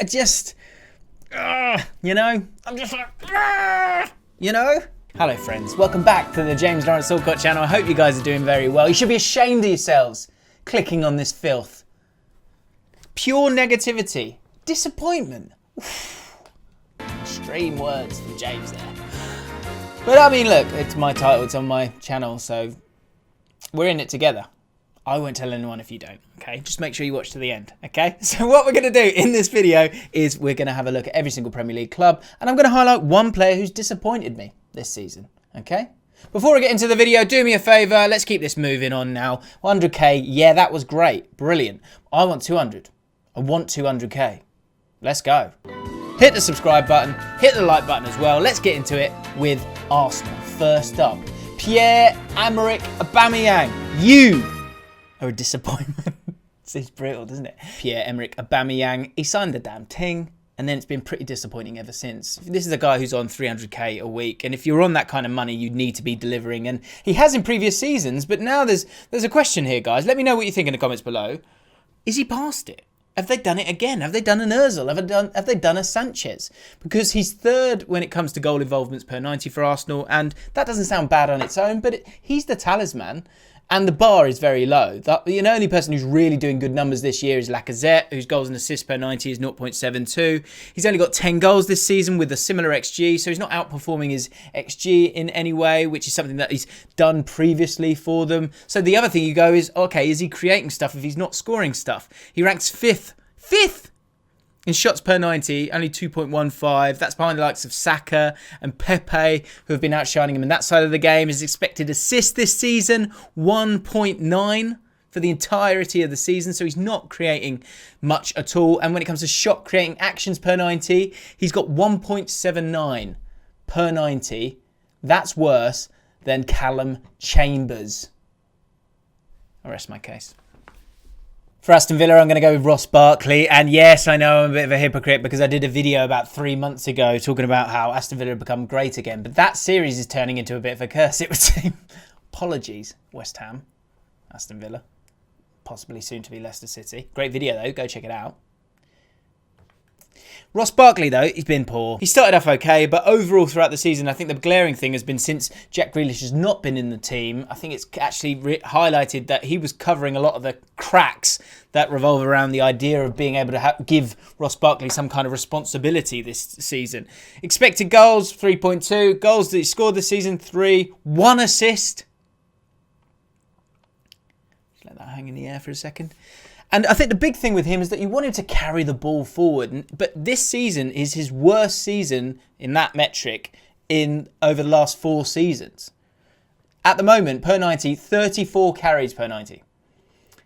I'm just like, Hello friends, welcome back to the James Lawrence Allcott channel. I hope you guys are doing very well. You should be ashamed of yourselves clicking on this filth. Pure negativity, disappointment. Extreme words from James there. But I mean, look, it's my title, it's on my channel, so we're in it together. I won't tell anyone if you don't, okay? Just make sure you watch to the end, okay? So what we're going to do in this video is we're going to have a look at every single Premier League club, and I'm going to highlight one player who's disappointed me this season, okay? Before we get into the video, do me a favour, let's keep this moving on now. 100k, yeah, that was great, brilliant. I want 200. I want 200k. Let's go. Hit the subscribe button, hit the like button as well. Let's get into it with Arsenal. First up, Pierre-Emerick Aubameyang. You are a disappointment. Seems brutal, doesn't it? Pierre-Emerick Aubameyang, he signed the damn thing, and then it's been pretty disappointing ever since. This is a guy who's on 300k a week, and if you're on that kind of money, you need to be delivering, and he has in previous seasons, but now there's a question here, guys. Let me know what you think in the comments below. Is he past it? Have they done it again? Have they done an Ozil? Have they done a Sanchez? Because he's third when it comes to goal involvements per 90 for Arsenal, and that doesn't sound bad on its own, but he's the talisman. And the bar is very low. The only person who's really doing good numbers this year is Lacazette, whose goals and assists per 90 is 0.72. He's only got 10 goals this season with a similar XG, so he's not outperforming his XG in any way, which is something that he's done previously for them. So the other thing you go is, okay, is he creating stuff if he's not scoring stuff? He ranks fifth in shots per 90, only 2.15. That's behind the likes of Saka and Pepe, who have been outshining him in that side of the game. His expected assist this season, 1.9 for the entirety of the season. So he's not creating much at all. And when it comes to shot creating actions per 90, he's got 1.79 per 90. That's worse than Callum Chambers. I rest my case. For Aston Villa, I'm going to go with Ross Barkley. And yes, I know I'm a bit of a hypocrite because I did a video about 3 months ago talking about how Aston Villa have become great again. But that series is turning into a bit of a curse, it would seem. Apologies, West Ham, Aston Villa. Possibly soon to be Leicester City. Great video, though. Go check it out. Ross Barkley, though, he's been poor. He started off okay, but overall throughout the season, I think the glaring thing has been since Jack Grealish has not been in the team, I think it's actually highlighted that he was covering a lot of the cracks that revolve around the idea of being able to give Ross Barkley some kind of responsibility this season. Expected goals, 3.2. Goals that he scored this season, 3. 1 assist. Just let that hang in the air for a second. And I think the big thing with him is that you want him to carry the ball forward. But this season is his worst season in that metric over the last 4 seasons. At the moment, per 90, 34 carries per 90.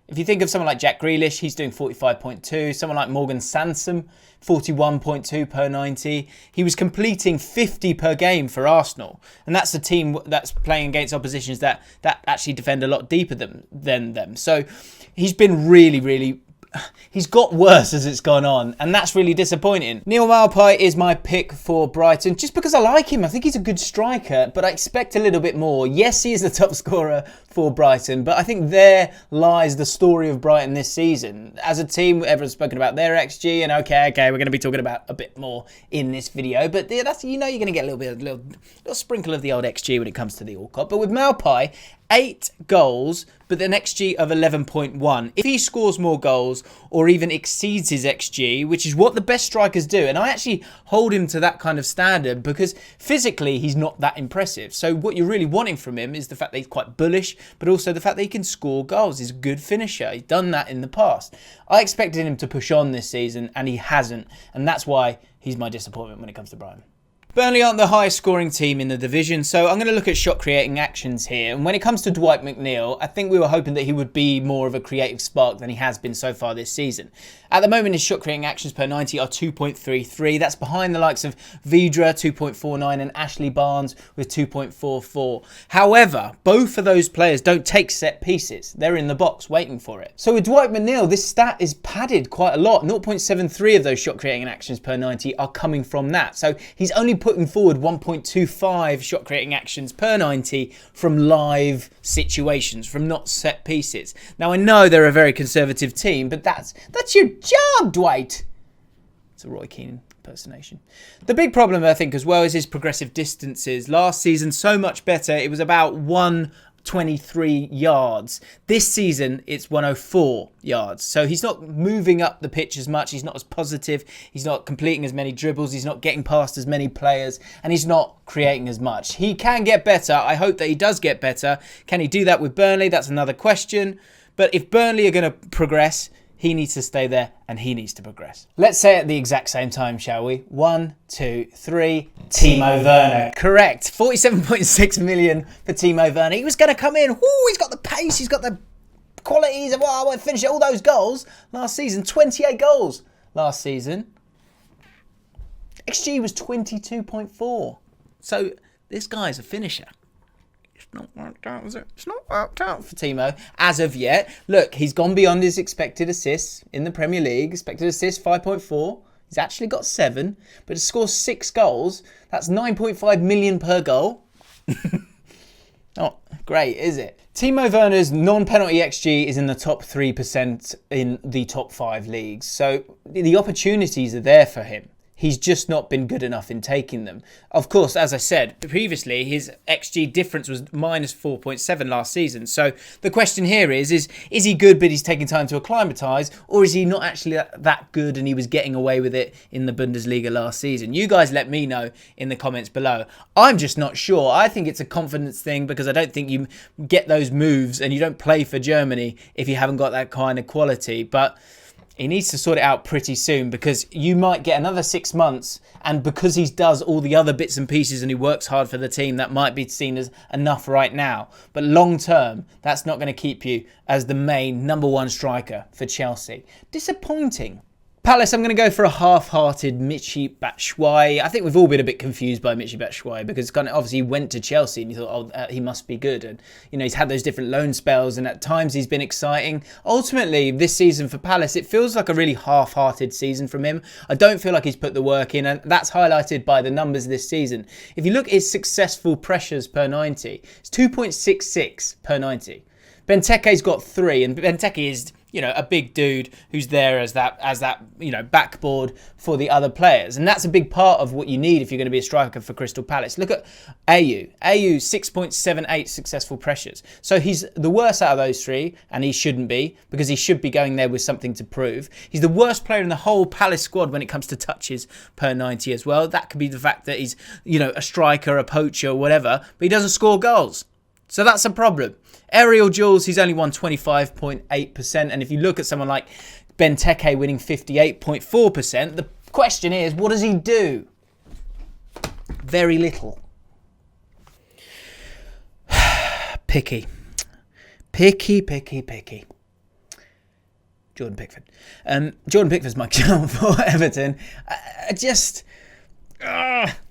If you think of someone like Jack Grealish, he's doing 45.2. Someone like Morgan Sansom, 41.2 per 90. He was completing 50 per game for Arsenal. And that's the team that's playing against oppositions that actually defend a lot deeper than them. So he's been really... He's got worse as it's gone on, and that's really disappointing. Neil Maupay is my pick for Brighton, just because I like him. I think he's a good striker, but I expect a little bit more. Yes, he is the top scorer for Brighton, but I think there lies the story of Brighton this season. As a team, everyone's spoken about their XG, and okay, we're going to be talking about a bit more in this video, but that's, you're going to get a little sprinkle of the old XG when it comes to the Allcott. But with Maupay, 8 goals, but an XG of 11.1. If he scores more goals or even exceeds his XG, which is what the best strikers do, and I actually hold him to that kind of standard because physically he's not that impressive. So what you're really wanting from him is the fact that he's quite bullish, but also the fact that he can score goals. He's a good finisher. He's done that in the past. I expected him to push on this season, and he hasn't, and that's why he's my disappointment when it comes to Brighton. Burnley aren't the highest scoring team in the division, so I'm going to look at shot creating actions here. And when it comes to Dwight McNeil, I think we were hoping that he would be more of a creative spark than he has been so far this season. At the moment, his shot creating actions per 90 are 2.33. That's behind the likes of Vidra, 2.49, and Ashley Barnes with 2.44. However, both of those players don't take set pieces. They're in the box waiting for it. So with Dwight McNeil, this stat is padded quite a lot. 0.73 of those shot creating actions per 90 are coming from that. So he's only putting forward 1.25 shot creating actions per 90 from live situations, from not set pieces. Now I know they're a very conservative team, but that's your job, Dwight. It's a Roy Keane impersonation. The big problem, I think, as well, is his progressive distances. Last season, so much better. It was about 123 yards. This season, it's 104 yards. So he's not moving up the pitch as much. He's not as positive. He's not completing as many dribbles. He's not getting past as many players. And he's not creating as much. He can get better. I hope that he does get better. Can he do that with Burnley? That's another question. But if Burnley are going to progress, he needs to stay there and he needs to progress. Let's say it at the exact same time, shall we? 1, 2, 3. Timo Werner. Correct. 47.6 million for Timo Werner. He was going to come in. Ooh, he's got the pace. He's got the qualities. I want to finish all those goals last season. 28 goals last season. XG was 22.4. So this guy's a finisher. It's not worked out, is it? It's not worked out for Timo as of yet. Look, he's gone beyond his expected assists in the Premier League. Expected assists 5.4. He's actually got 7, but to score 6 goals, that's 9.5 million per goal. Not great, is it? Timo Werner's non-penalty XG is in the top 3% in the top 5 leagues. So the opportunities are there for him. He's just not been good enough in taking them. Of course, as I said previously, his XG difference was minus 4.7 last season. So the question here is he good but he's taking time to acclimatise, or is he not actually that good and he was getting away with it in the Bundesliga last season? You guys let me know in the comments below. I'm just not sure. I think it's a confidence thing because I don't think you get those moves and you don't play for Germany if you haven't got that kind of quality. But he needs to sort it out pretty soon because you might get another 6 months, and because he does all the other bits and pieces and he works hard for the team, that might be seen as enough right now. But long term, that's not going to keep you as the main number 1 striker for Chelsea. Disappointing. Palace, I'm going to go for a half-hearted Michy Batshuayi. I think we've all been a bit confused by Michy Batshuayi because kind of obviously he went to Chelsea and you thought, oh, he must be good. And, you know, he's had those different loan spells and at times he's been exciting. Ultimately, this season for Palace, it feels like a really half-hearted season from him. I don't feel like he's put the work in, and that's highlighted by the numbers this season. If you look at his successful pressures per 90, it's 2.66 per 90. Benteke's got 3, and Benteke is, you know, a big dude who's there as that you know, backboard for the other players, and that's a big part of what you need if you're going to be a striker for Crystal Palace. Look at Ayew 6.78 successful pressures, so he's the worst out of those 3, and he shouldn't be because he should be going there with something to prove. He's the worst player in the whole Palace squad when it comes to touches per 90 as well. That could be the fact that he's, you know, a striker, a poacher, whatever, but he doesn't score goals. So that's a problem. Aerial duels, he's only won 25.8%. And if you look at someone like Benteke winning 58.4%, the question is, what does he do? Very little. Picky. Picky. Jordan Pickford. Jordan Pickford's my channel for Everton.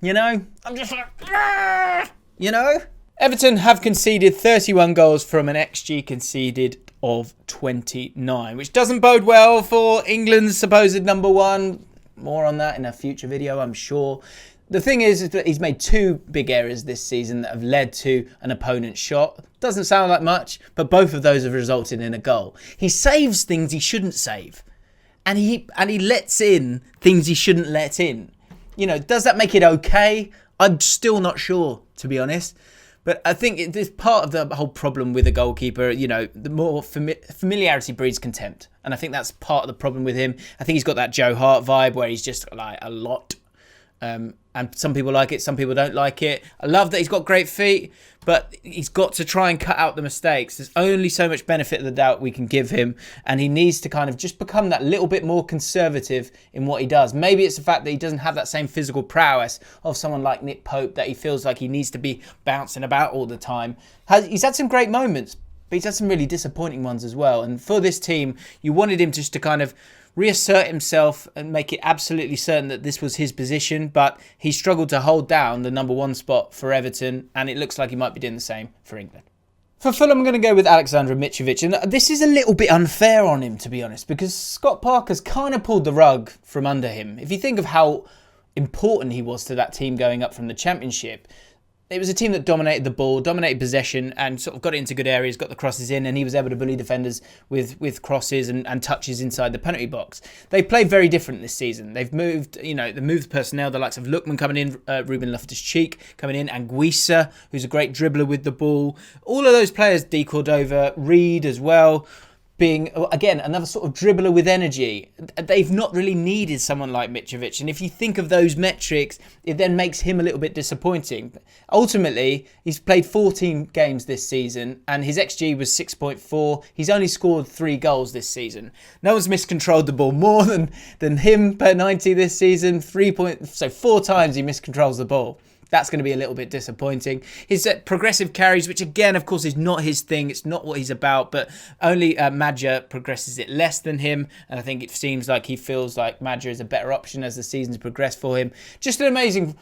You know, I'm just like, you know? Everton have conceded 31 goals from an XG conceded of 29, which doesn't bode well for England's supposed number 1. More on that in a future video, I'm sure. The thing is that he's made 2 big errors this season that have led to an opponent's shot. Doesn't sound like much, but both of those have resulted in a goal. He saves things he shouldn't save, and he lets in things he shouldn't let in. You know, does that make it okay? I'm still not sure, to be honest. But I think it is part of the whole problem with a goalkeeper. You know, the more familiarity breeds contempt. And I think that's part of the problem with him. I think he's got that Joe Hart vibe where he's just like a lot. And some people like it, some people don't like it. I love that he's got great feet, but he's got to try and cut out the mistakes. There's only so much benefit of the doubt we can give him, and he needs to kind of just become that little bit more conservative in what he does. Maybe it's the fact that he doesn't have that same physical prowess of someone like Nick Pope, that he feels like he needs to be bouncing about all the time. He's had some great moments, but he's had some really disappointing ones as well. And for this team, you wanted him just to kind of reassert himself and make it absolutely certain that this was his position, but he struggled to hold down the number 1 spot for Everton, and it looks like he might be doing the same for England. For Fulham, I'm going to go with Aleksandar Mitrovic, and this is a little bit unfair on him, to be honest, because Scott Parker's kind of pulled the rug from under him. If you think of how important he was to that team going up from the Championship, it was a team that dominated the ball, dominated possession, and sort of got it into good areas, got the crosses in, and he was able to bully defenders with crosses and touches inside the penalty box. They played very different this season. They've moved, they moved personnel, the likes of Lookman coming in, Ruben Loftus-Cheek coming in, Anguissa, who's a great dribbler with the ball. All of those players, De Cordova, Reed as well, being, again, another sort of dribbler with energy. They've not really needed someone like Mitrovic. And if you think of those metrics, it then makes him a little bit disappointing. Ultimately, he's played 14 games this season and his XG was 6.4. He's only scored 3 goals this season. No one's miscontrolled the ball more than him per 90 this season. 4 times he miscontrols the ball. That's going to be a little bit disappointing. His progressive carries, which again, of course, is not his thing. It's not what he's about, but only Madja progresses it less than him. And I think it seems like he feels like Madja is a better option as the seasons progress for him. Just an amazing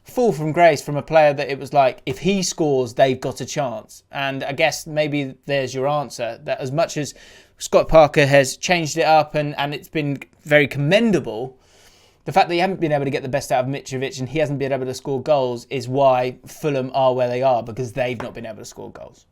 fall from grace from a player that it was like, if he scores, they've got a chance. And I guess maybe there's your answer, that as much as Scott Parker has changed it up and it's been very commendable, the fact that you haven't been able to get the best out of Mitrovic and he hasn't been able to score goals is why Fulham are where they are, because they've not been able to score goals.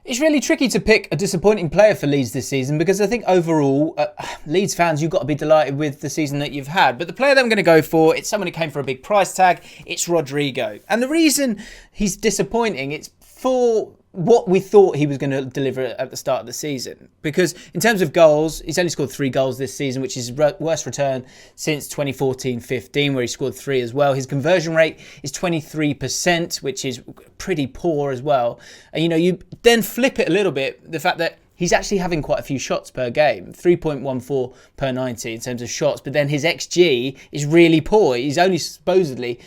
It's really tricky to pick a disappointing player for Leeds this season because I think overall, Leeds fans, you've got to be delighted with the season that you've had. But the player that I'm going to go for, it's someone who came for a big price tag. It's Rodrigo. And the reason he's disappointing, it's for what we thought he was going to deliver at the start of the season. Because in terms of goals, he's only scored 3 goals this season, which is his worst return since 2014-15, where he scored 3 as well. His conversion rate is 23%, which is pretty poor as well. And, you then flip it a little bit, the fact that he's actually having quite a few shots per game, 3.14 per 90 in terms of shots. But then his XG is really poor. He's only supposedly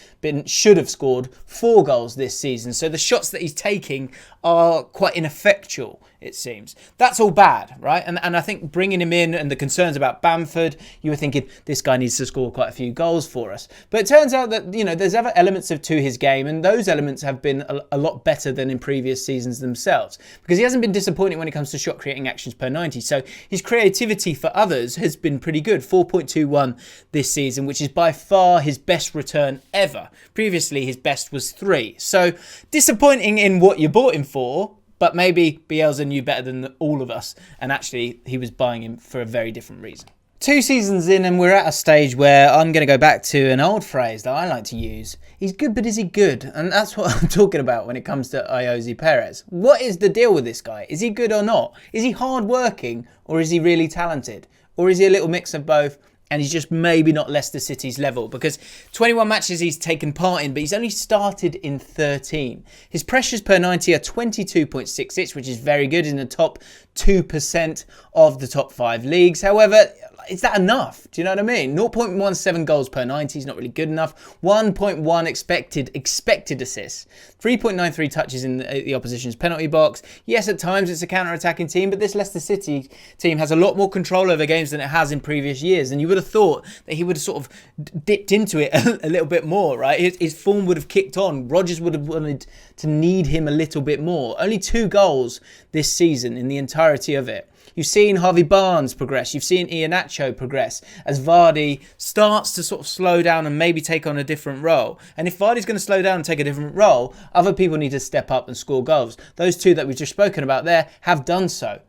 should have scored 4 goals this season. So the shots that he's taking are quite ineffectual, it seems. That's all bad, right? And I think bringing him in and the concerns about Bamford, you were thinking this guy needs to score quite a few goals for us. But it turns out that, there's other elements to his game, and those elements have been a lot better than in previous seasons themselves, because he hasn't been disappointing when it comes to shot creating actions per 90. So his creativity for others has been pretty good. 4.21 this season, which is by far his best return ever. Previously, his best was 3. So disappointing in what you bought him for, but maybe Bielsa knew better than all of us, and actually he was buying him for a very different reason. 2 seasons in and we're at a stage where I'm going to go back to an old phrase that I like to use. He's good, but is he good? And that's what I'm talking about when it comes to Ayoze Perez. What is the deal with this guy? Is he good or not? Is he hard working, or is he really talented? Or is he a little mix of both? And he's just maybe not Leicester City's level, because 21 matches he's taken part in, but he's only started in 13. His pressures per 90 are 22.66, which is very good, in the top 2% of the top 5 leagues. However, is that enough? Do you know what I mean? 0.17 goals per 90 is not really good enough. 1.1 expected assists. 3.93 touches in the opposition's penalty box. Yes, at times it's a counter-attacking team, but this Leicester City team has a lot more control over games than it has in previous years. And you would have thought that he would have sort of dipped into it a little bit more, right? His form would have kicked on. Rodgers would have wanted to need him a little bit more. Only 2 goals this season in the entirety of it. You've seen Harvey Barnes progress. You've seen Iheanacho progress as Vardy starts to sort of slow down and maybe take on a different role. And if Vardy's going to slow down and take a different role, other people need to step up and score goals. Those 2 that we've just spoken about there have done so.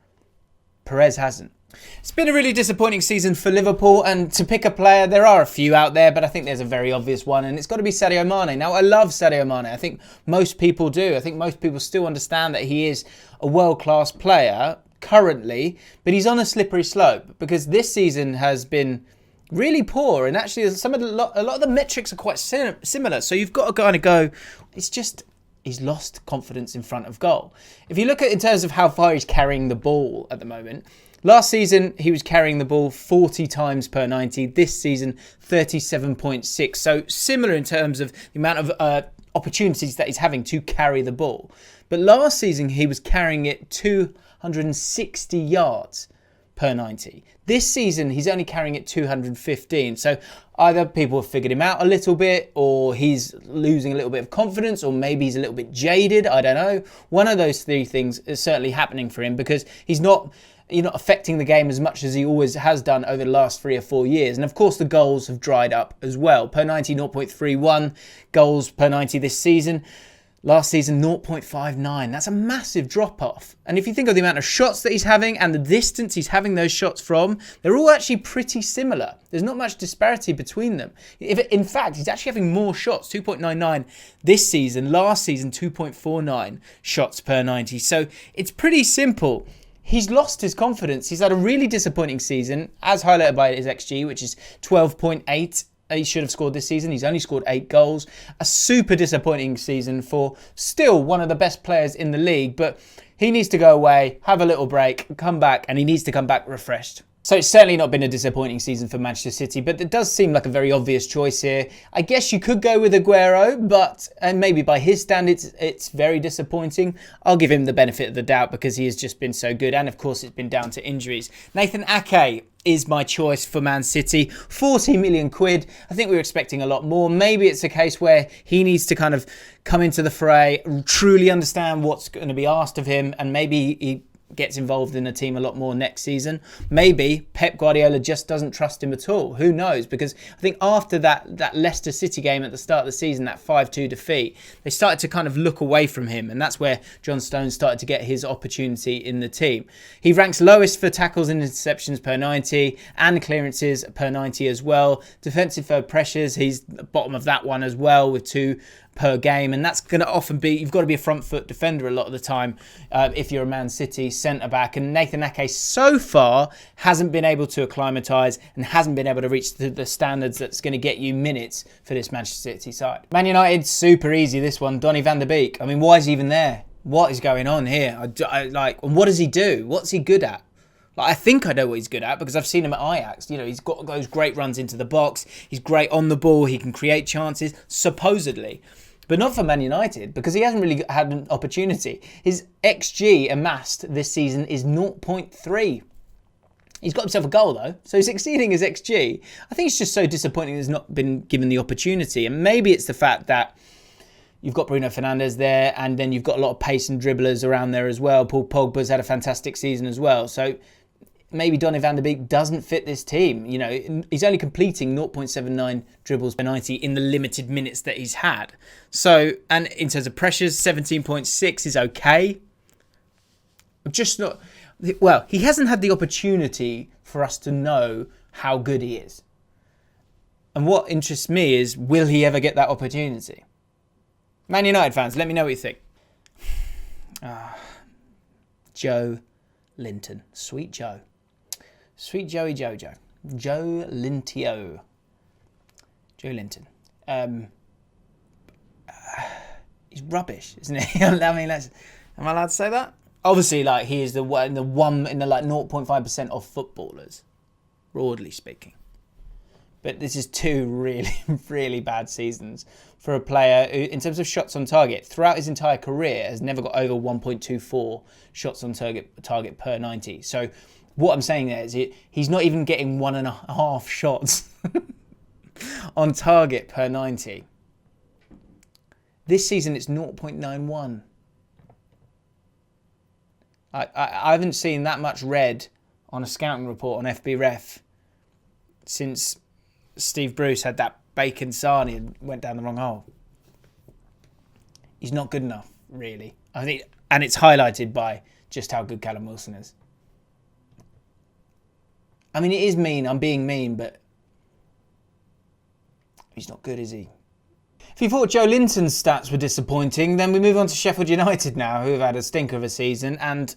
Perez hasn't. It's been a really disappointing season for Liverpool, and to pick a player, there are a few out there, but I think there's a very obvious one, and it's got to be Sadio Mane. Now, I love Sadio Mane. I think most people do. I think most people still understand that he is a world-class player currently, but he's on a slippery slope, because this season has been really poor, and actually a lot of the metrics are quite similar. So you've got to kind of go, it's just he's lost confidence in front of goal. If you look at in terms of how far he's carrying the ball at the moment, last season he was carrying the ball 40 times per 90. This season 37.6. So similar in terms of the amount of opportunities that he's having to carry the ball. But last season he was carrying it 260 yards per 90. This season he's only carrying it 215. So either people have figured him out a little bit, or he's losing a little bit of confidence, or maybe he's a little bit jaded. I don't know. One of those 3 things is certainly happening for him, because he's not affecting the game as much as he always has done over the last 3 or 4 years. And of course the goals have dried up as well. Per 90, 0.31 goals per 90 this season. Last season, 0.59. That's a massive drop-off. And if you think of the amount of shots that he's having and the distance he's having those shots from, they're all actually pretty similar. There's not much disparity between them. In fact, he's actually having more shots, 2.99 this season. Last season, 2.49 shots per 90. So it's pretty simple. He's lost his confidence. He's had a really disappointing season, as highlighted by his XG, which is 12.8. He should have scored this season. He's only scored 8 goals. A super disappointing season for still one of the best players in the league. But he needs to go away, have a little break, come back, and he needs to come back refreshed. So it's certainly not been a disappointing season for Manchester City, but it does seem like a very obvious choice here. I guess you could go with Aguero, but maybe by his standards, it's very disappointing. I'll give him the benefit of the doubt because he has just been so good. And of course, it's been down to injuries. Nathan Ake is my choice for Man City. 40 million quid. I think we were expecting a lot more. Maybe it's a case where he needs to kind of come into the fray, truly understand what's going to be asked of him, and maybe he gets involved in the team a lot more next season. Maybe Pep Guardiola just doesn't trust him at all. Who knows? Because I think after that Leicester City game at the start of the season, that 5-2 defeat, they started to kind of look away from him. And that's where John Stones started to get his opportunity in the team. He ranks lowest for tackles and interceptions per 90 and clearances per 90 as well. Defensive third pressures, he's bottom of that one as well with 2 per game, and that's going to often be, you've got to be a front foot defender a lot of the time if you're a Man City centre back. And Nathan Ake so far hasn't been able to acclimatise and hasn't been able to reach the standards that's going to get you minutes for this Manchester City side. Man United, super easy this one. Donny van der Beek. I mean, why is he even there? What is going on here? And what does he do? What's he good at? I think I know what he's good at because I've seen him at Ajax. You know, he's got those great runs into the box. He's great on the ball. He can create chances, supposedly. But not for Man United because he hasn't really had an opportunity. His XG amassed this season is 0.3. He's got himself a goal though, so he's exceeding his XG. I think it's just so disappointing he's not been given the opportunity. And maybe it's the fact that you've got Bruno Fernandes there and then you've got a lot of pace and dribblers around there as well. Paul Pogba's had a fantastic season as well. So maybe Donny van der Beek doesn't fit this team. You know, he's only completing 0.79 dribbles per 90 in the limited minutes that he's had. So, and in terms of pressures, 17.6 is okay. Just not, well, he hasn't had the opportunity for us to know how good he is. And what interests me is, will he ever get that opportunity? Man United fans, let me know what you think. Joe Linton. Sweet Joe. Sweet Joey Jojo. Joe Lintio. Joe Linton. He's rubbish, isn't he? I mean, am I allowed to say that? Obviously, like, he is the one in the like 0.5% of footballers, broadly speaking. But this is 2 really, really bad seasons for a player who, in terms of shots on target, throughout his entire career, has never got over 1.24 shots on target per 90. So what I'm saying there is he's not even getting 1.5 shots on target per 90. This season it's 0.91. I haven't seen that much red on a scouting report on FBref since Steve Bruce had that bacon sarnie and went down the wrong hole. He's not good enough, really. I think, and it's highlighted by just how good Callum Wilson is. I mean, it is mean. I'm being mean, but he's not good, is he? If you thought Joe Linton's stats were disappointing, then we move on to Sheffield United now, who have had a stinker of a season. And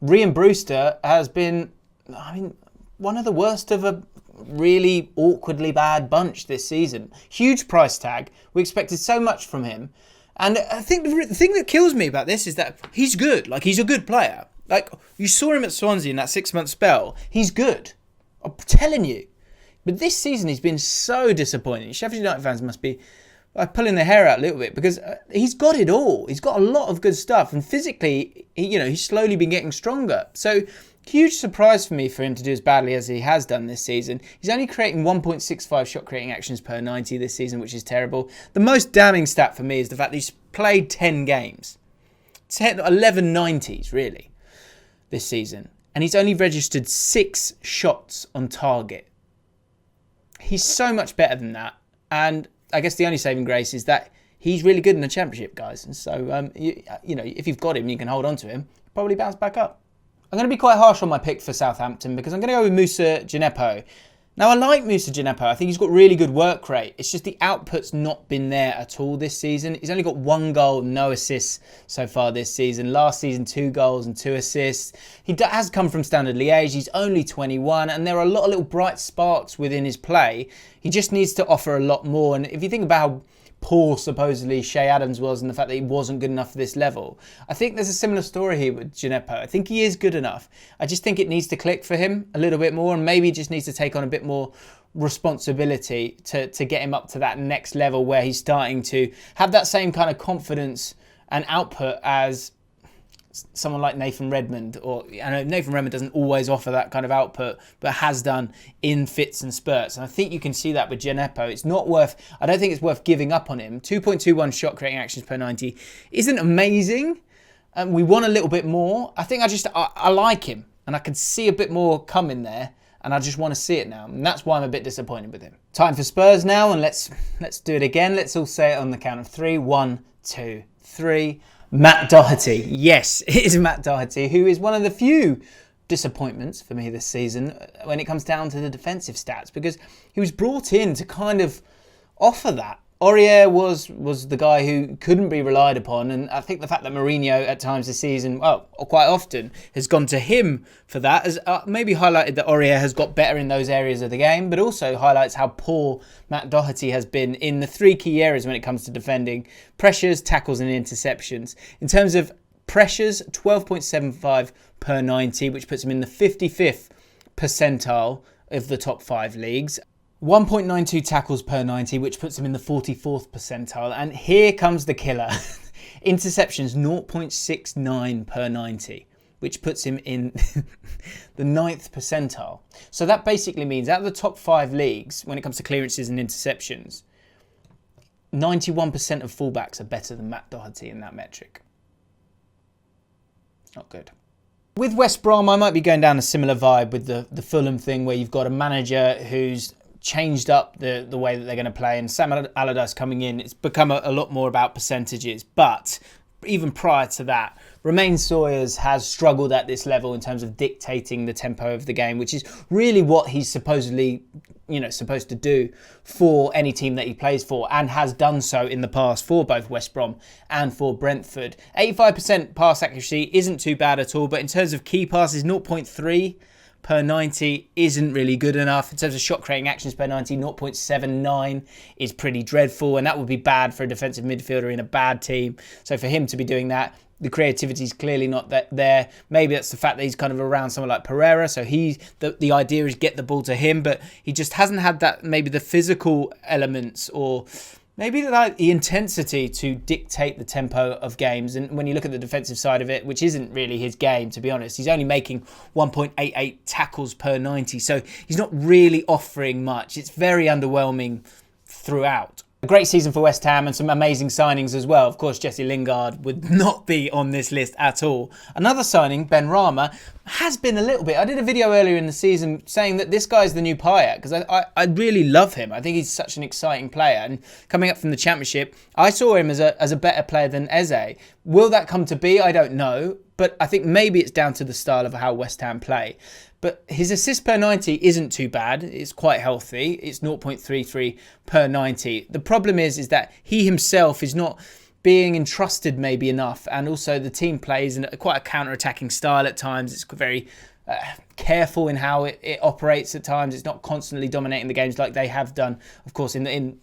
Rhian Brewster has been, I mean, one of the worst of a really awkwardly bad bunch this season. Huge price tag. We expected so much from him. And I think the thing that kills me about this is that he's good. Like, he's a good player. Like, you saw him at Swansea in that 6-month spell. He's good. I'm telling you. But this season he's been so disappointing. Sheffield United fans must be pulling their hair out a little bit because he's got it all. He's got a lot of good stuff. And physically, he's slowly been getting stronger. So, huge surprise for me for him to do as badly as he has done this season. He's only creating 1.65 shot creating actions per 90 this season, which is terrible. The most damning stat for me is the fact that he's played 10 games. 11 90s, really, this season. And he's only registered 6 shots on target. He's so much better than that. And I guess the only saving grace is that he's really good in the Championship, guys. And so, you know, if you've got him, you can hold on to him. Probably bounce back up. I'm going to be quite harsh on my pick for Southampton because I'm going to go with Moussa Djenepo. Now, I like Moussa Djenepo. I think he's got really good work rate. It's just the output's not been there at all this season. He's only got 1 goal, no assists so far this season. Last season, 2 goals and 2 assists. He has come from Standard Liège. He's only 21, and there are a lot of little bright sparks within his play. He just needs to offer a lot more. And if you think about how poor supposedly Shea Adams was and the fact that he wasn't good enough for this level, I think there's a similar story here with Djenepo. I think he is good enough. I just think it needs to click for him a little bit more, and maybe he just needs to take on a bit more responsibility to get him up to that next level where he's starting to have that same kind of confidence and output as someone like Nathan Redmond. Or I know Nathan Redmond doesn't always offer that kind of output, but has done in fits and spurts. And I think you can see that with Djenepo. It's not worth, I don't think it's worth giving up on him. 2.21 shot creating actions per 90 isn't amazing. We want a little bit more. I think I like him, and I can see a bit more coming there, and I just want to see it now. And that's why I'm a bit disappointed with him. Time for Spurs now, and let's do it again. Let's all say it on the count of 3. 1, 2, 3. Matt Doherty. Yes, it is Matt Doherty, who is one of the few disappointments for me this season when it comes down to the defensive stats, because he was brought in to kind of offer that. Aurier was the guy who couldn't be relied upon, and I think the fact that Mourinho at times this season, well, quite often, has gone to him for that has maybe highlighted that Aurier has got better in those areas of the game, but also highlights how poor Matt Doherty has been in the 3 key areas when it comes to defending: pressures, tackles and interceptions. In terms of pressures, 12.75 per 90, which puts him in the 55th percentile of the top 5 leagues. 1.92 tackles per 90, which puts him in the 44th percentile. And here comes the killer. Interceptions, 0.69 per 90, which puts him in the 9th percentile. So that basically means out of the top 5 leagues, when it comes to clearances and interceptions, 91% of fullbacks are better than Matt Doherty in that metric. It's not good. With West Brom, I might be going down a similar vibe with the Fulham thing, where you've got a manager who's changed up the way that they're going to play, and Sam Allardyce coming in, it's become a lot more about percentages. But even prior to that, Romain Sawyers has struggled at this level in terms of dictating the tempo of the game, which is really what he's supposed to do for any team that he plays for, and has done so in the past for both West Brom and for Brentford. 85% pass accuracy isn't too bad at all, but in terms of key passes, 0.3 per 90 isn't really good enough. In terms of shot creating actions per 90, 0.79 is pretty dreadful, and that would be bad for a defensive midfielder in a bad team. So for him to be doing that, the creativity is clearly not there. Maybe that's the fact that he's kind of around someone like Pereira, so the idea is get the ball to him, but he just hasn't had that, maybe the physical elements, or maybe the intensity to dictate the tempo of games. And when you look at the defensive side of it, which isn't really his game, to be honest, he's only making 1.88 tackles per 90. So he's not really offering much. It's very underwhelming throughout. A great season for West Ham and some amazing signings as well. Of course, Jesse Lingard would not be on this list at all. Another signing, Ben Rama, has been a little bit. I did a video earlier in the season saying that this guy's the new Payet, because I really love him. I think he's such an exciting player. And coming up from the Championship, I saw him as a better player than Eze. Will that come to be? I don't know. But I think maybe it's down to the style of how West Ham play. But his assist per 90 isn't too bad. It's quite healthy. It's 0.33 per 90. The problem is that he himself is not being entrusted maybe enough. And also the team plays in quite a counter-attacking style at times. It's very careful in how it operates at times. It's not constantly dominating the games like they have done, of course,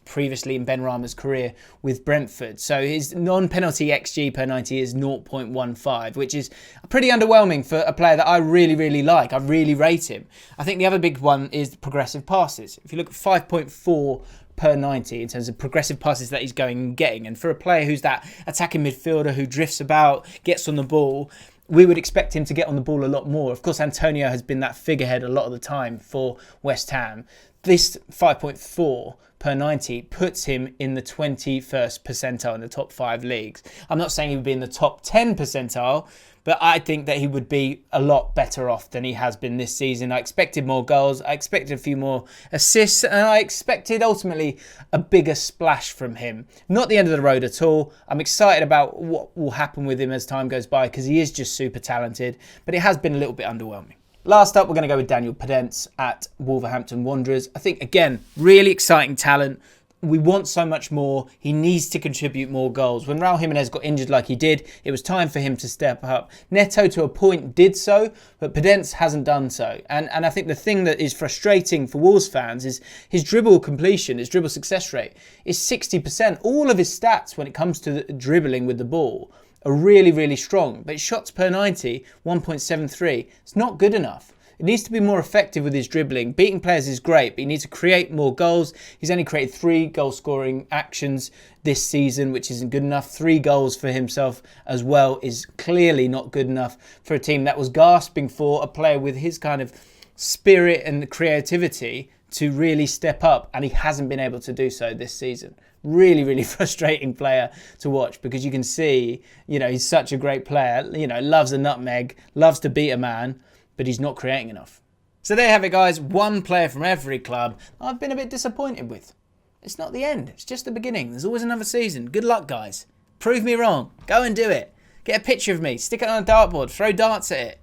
previously in Ben Rama's career with Brentford. So his non-penalty XG per 90 is 0.15, which is pretty underwhelming for a player that I really, really like. I really rate him. I think the other big one is progressive passes. If you look at 5.4 per 90 in terms of progressive passes that he's going and getting, and for a player who's that attacking midfielder who drifts about, gets on the ball, we would expect him to get on the ball a lot more. Of course, Antonio has been that figurehead a lot of the time for West Ham. this 5.4 per 90 puts him in the 21st percentile in the top 5 leagues. I'm not saying he would be in the top 10 percentile, but I think that he would be a lot better off than he has been this season. I expected more goals, I expected a few more assists, and I expected ultimately a bigger splash from him. Not the end of the road at all. I'm excited about what will happen with him as time goes by because he is just super talented, but it has been a little bit underwhelming. Last up, we're going to go with Daniel Podence at Wolverhampton Wanderers. I think, again, really exciting talent. We want so much more. He needs to contribute more goals. When Raul Jimenez got injured like he did, it was time for him to step up. Neto, to a point, did so, but Podence hasn't done so. And I think the thing that is frustrating for Wolves fans is his dribble completion, his dribble success rate is 60%. All of his stats when it comes to the dribbling with the ball are really, really strong. But shots per 90, 1.73. It's not good enough. It needs to be more effective with his dribbling. Beating players is great, but he needs to create more goals. He's only created 3 goal-scoring actions this season, which isn't good enough. 3 goals for himself as well is clearly not good enough for a team that was gasping for a player with his kind of spirit and creativity to really step up, and he hasn't been able to do so this season. Really, really frustrating player to watch because you can see, he's such a great player, loves a nutmeg, loves to beat a man, but he's not creating enough. So there you have it, guys. One player from every club I've been a bit disappointed with. It's not the end. It's just the beginning. There's always another season. Good luck, guys. Prove me wrong. Go and do it. Get a picture of me. Stick it on a dartboard. Throw darts at it.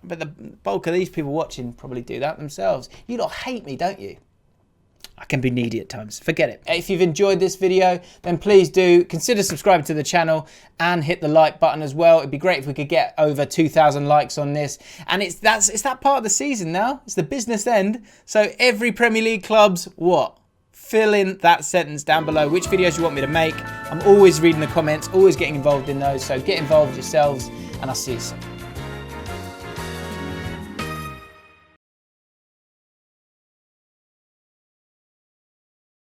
But the bulk of these people watching probably do that themselves. You lot hate me, don't you? I can be needy at times. Forget it. If you've enjoyed this video, then please do consider subscribing to the channel and hit the like button as well. It'd be great if we could get over 2,000 likes on this. And it's that part of the season now. It's the business end. So every Premier League club's what? Fill in that sentence down below. Which videos you want me to make? I'm always reading the comments, always getting involved in those. So get involved yourselves, and I'll see you soon.